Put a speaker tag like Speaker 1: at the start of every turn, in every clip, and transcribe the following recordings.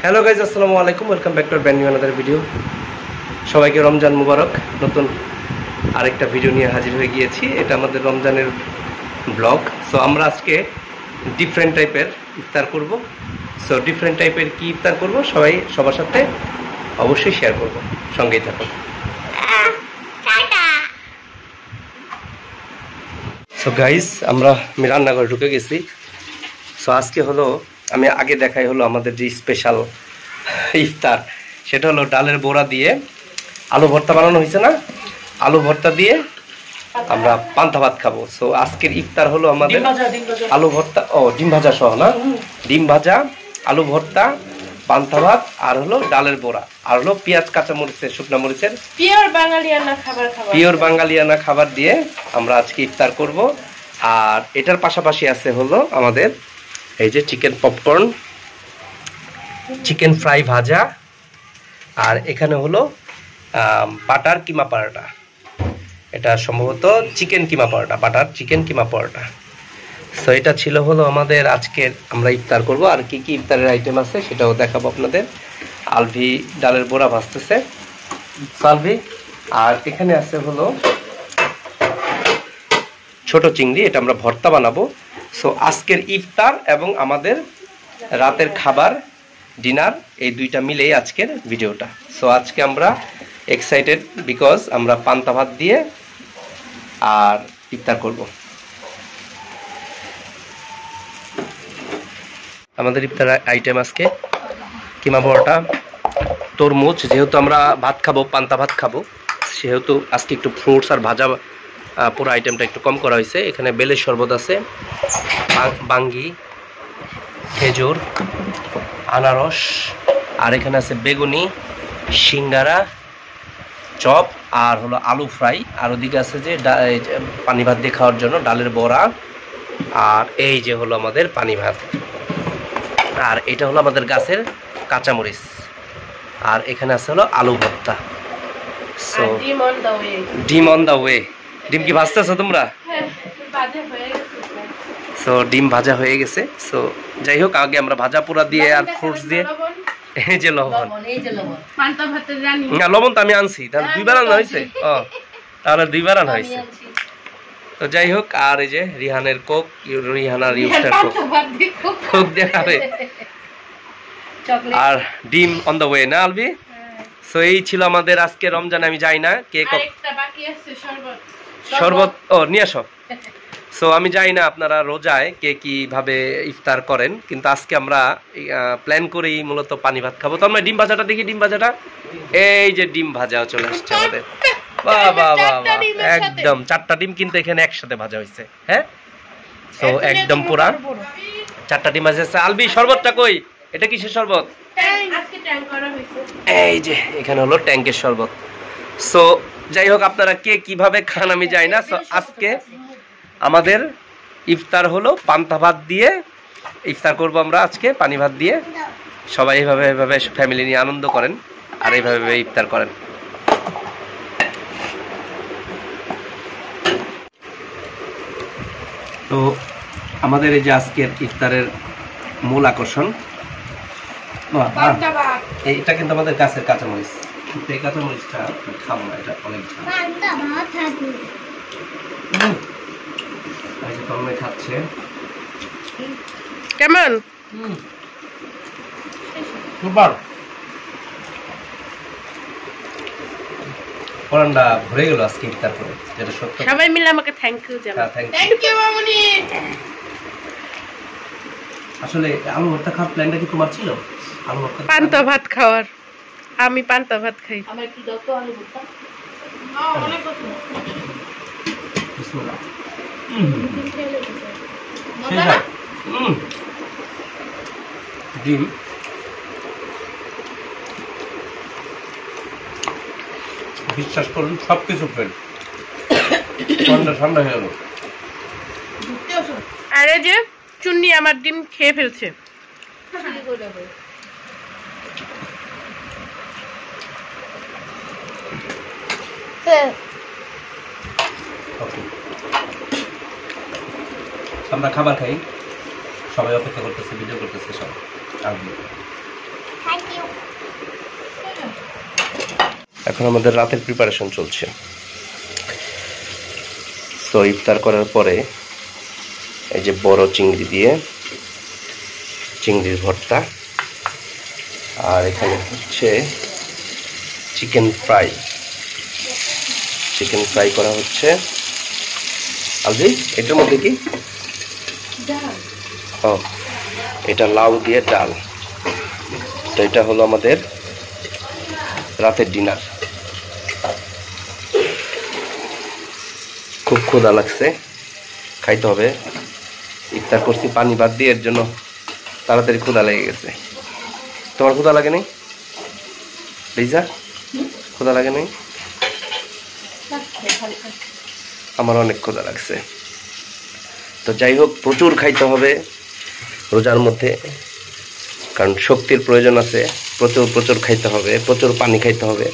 Speaker 1: Hello guys, আসসালামু আলাইকুম। Welcome back to brand new another video. সবাইকে রমজান মুবারক। নতুন আরেকটা ভিডিও নিয়ে হাজির হয়ে গিয়েছি। এটা আমাদের রমজানের ব্লগ। সো আমরা আজকে ডিফারেন্ট টাইপের ইফতার করব। সো ডিফারেন্ট টাইপের কি ইফতার করব সবার সাথে অবশ্যই শেয়ার করব, সঙ্গেই থাকুন। সো গাইজ, আমি রান্নাঘরে ঢুকে গেছি। সো আজকে হলো, আমি আগে দেখাই হলো আমাদের যে স্পেশাল ইফতার, সেটা হলো ডালের বড়া দিয়ে আলু ভর্তা বানানো হয়েছে না, আলু ভর্তা দিয়ে আমরা পান্তা ভাত খাবো। সো আজকের ইফতার হলো আমাদের আলু ভর্তা, ডিম ভাজা সহ না, ডিম ভাজা, আলু ভর্তা, পান্তা ভাত, আর হলো ডালের বড়া, আর হলো পেঁয়াজ কাঁচা মরিচের, শুকনা মরিচের পিওর বাঙালিয়ানা খাবার দিয়ে আমরা আজকে ইফতার করব। আর এটার পাশাপাশি আছে হলো আমাদের এই যে চিকেন পপকর্ন, চিকেন ফ্রাই ভাজা, আর এখানে হলো বাটার কিমা পরোটা। এটা সম্ভবত চিকেন কিমা পরোটা, বাটার চিকেন কিমা পরোটা। সো এটা ছিল হলো আমাদের আজকের আমরা ইফতার করব। আর কি কি ইফতারের আইটেম আছে সেটাও দেখাবো আপনাদের। আলভি ডালের বড়া ভাজতেছে, আলভি। আর এখানে আছে হলো ছোট চিংড়ি, এটা আমরা ভর্তা বানাবো। সো আজকের ইফতার এবং আমাদের রাতের খাবার, ডিনার, এই দুইটা মিলেই আজকের ভিডিওটা। সো আজকে আমরা এক্সাইটেড বিকজ আমরা পান্তা ভাত দিয়ে আর ইফতার করব। আমাদের ইফতার আইটেম আজকে কিমা পরোটা, তরমুজ, যেহেতু আমরা ভাত খাবো, পান্তা ভাত খাবো, সেহেতু আজকে একটু ফ্রুটস আর ভাজা, পুরো আইটেমটা একটু কম করা হয়েছে। এখানে বেলের শরবত আছে, বাঙ্গি, খেজুর, আনারস, আর এখানে আছে বেগুনি, সিঙ্গারা, চপ, আর হলো আলু ফ্রাই, আর ওদিকে আছে যে পানি ভাত দিয়ে খাওয়ার জন্য ডালের বড়া, আর এই যে হলো আমাদের পানি ভাত, আর এটা হলো আমাদের গাছের কাঁচামরিচ, আর এখানে আছে হলো আলু ভর্তা। সো ডিম অন দা ওয়ে। ডিম কি ভাজতেছো তোমরা? সো ডিম ভাজা হয়ে গেছে। সো যাই হোক, আগে আমরা ভাজা পোড়া দিয়ে আর ফ্রুটস দিয়ে, এই যে লবণ, না লবণ তো আমি আনছি, তাহলে দুইবার আনা হয়েছে, তাহলে দুইবার আনা হয়েছে। তো যাই হোক, আর এই যে রিহানের কোক, রিহানার ইউস্টার কোক দেখাবে, আর ডিম অন দ্য ওয়ে না আলবি? সো এই ছিল আমাদের আজকে রমজান। আমি যাই না কে শরবত নিয়ে আসো। সো আমি জানি না আপনারা রোজায় কে কিভাবে ইফতার করেন, কিন্তু আজকে আমরা প্ল্যান করেই মূলত পানি ভাত খাবো। তো আমরা ডিম ভাজাটা দেখি, ডিম ভাজাটা, এই যে ডিম ভাজাও চলে আসছে আমাদের। বাহ বাহ বাহ, একদম 4টা ডিম কিন্তু এখানে একসাথে ভাজা হয়েছে। হ্যাঁ, সো একদম পুরা 4টা ডিম ভাজা আছে। আলবি শরবতটা কই? এটা কিসের শরবত? এই যে এখানে হলো ট্যাঙ্কের শরবত। সো যাই হোক, আপনারা কে কিভাবে খান আমি জানি না। সো আজকে আমাদের ইফতার হলো পান্তা ভাত দিয়ে ইফতার করব আমরা আজকে, পানি ভাত দিয়ে। সবাই এইভাবে ফ্যামিলি নিয়ে আনন্দ করেন আর এইভাবে ইফতার করেন। তো আমাদের এই যে আজকের ইফতারের মূল আকর্ষণ, এটা কিন্তু আমাদের গাছের কাঁচামরিচ। এই কাঁচামরিচটা খাবো না, এটা অনেক খাচ্ছে। কেমন? সুপার। কোরআনটা ভরে গেল আজকে ইফতার করে, যেটা সত্য। সবাই মিলে আমাকে থ্যাংক ইউ জানাও। থ্যাংক ইউ মামুনি। আসলে আলু ভর্তা খাওয়ার প্ল্যানটা কি তোমার ছিল? আলু ভর্তা, পান্তা ভাত খাওয়ার। আমি পান্তা ভাত খাই। আমার একটু দাও তো আলু ভর্তা। না, অনেক কথা। বিসমিল্লাহ। ডিম বিশ্বাস করুন, সবকিছু ফেল ঠান্ডা হয়ে গেল। আরে যে চুন্নি আমার ডিম খেয়ে ফেলছে। আমরা খাবার খাই, সবাই অপেক্ষা করতেছে, ভিডিও করতেছে সবাই। এখন আমাদের রাতের প্রিপারেশন চলছে। তো ইফতার করার পরে এই যে বড় চিংড়ি দিয়ে চিংড়ির ভর্তা, আর এখানে হচ্ছে চিকেন ফ্রাই করা হচ্ছে। আলজি এটার মধ্যে কি? ও, এটা লাউ দিয়ে ডাল। তো এটা হলো আমাদের রাতের ডিনার। খুব ক্ষুধা লাগছে, খাইতে হবে। ইফতার করছি পানি বাদ দিয়ে, এর জন্য তাড়াতাড়ি ক্ষুধা লেগে গেছে। তোমার ক্ষুধা লাগে নাই লিজা? ক্ষুধা লাগে নাই? আমার অনেক ক্ষুধা লাগছে। তো যাই হোক, প্রচুর খাইতে হবে রোজার মধ্যে, কারণ শক্তির প্রয়োজন আছে। প্রচুর প্রচুর খাইতে হবে, প্রচুর পানি খাইতে হবে।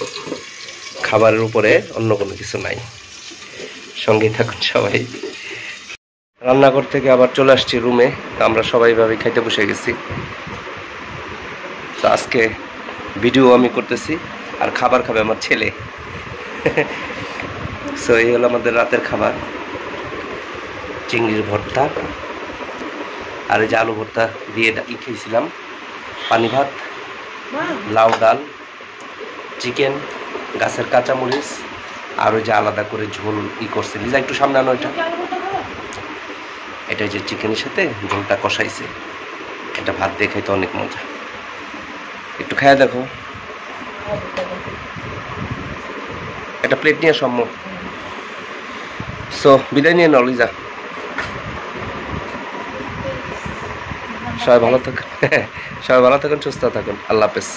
Speaker 1: খাবারের উপরে অন্য কোনো কিছু নাই। সঙ্গে থাকুন সবাই। রান্নাঘর থেকে আবার চলে আসছি রুমে। আমরা সবাই ভাবে খাইতে বসে গেছি। তো আজকে ভিডিও আমি করতেছি, আর খাবার খাবে আমার ছেলে। সো এই হলো আমাদের রাতের খাবার, চিংড়ির ভর্তা, আর এই যে আলু ভর্তা দিয়ে খেয়েছিলাম, পানি ভাত, লাউ ডাল, চিকেন, গাছের কাঁচামরিচ, আর ওই যে আলাদা করে ঝোল করছে। লিজা একটু সামনে আনো। এটা যে চিকেনের সাথে ঝোলটা কষাইছে, এটা ভাত দিয়ে খাইতে অনেক মজা। একটু খাইয়া দেখো। একটা প্লেট নিয়ে সম্ভব। সো বিদায় নিয়ে নাও লিজা। সবাই ভালো থাকুন, সুস্থ থাকুন। আল্লাহ হাফেজ।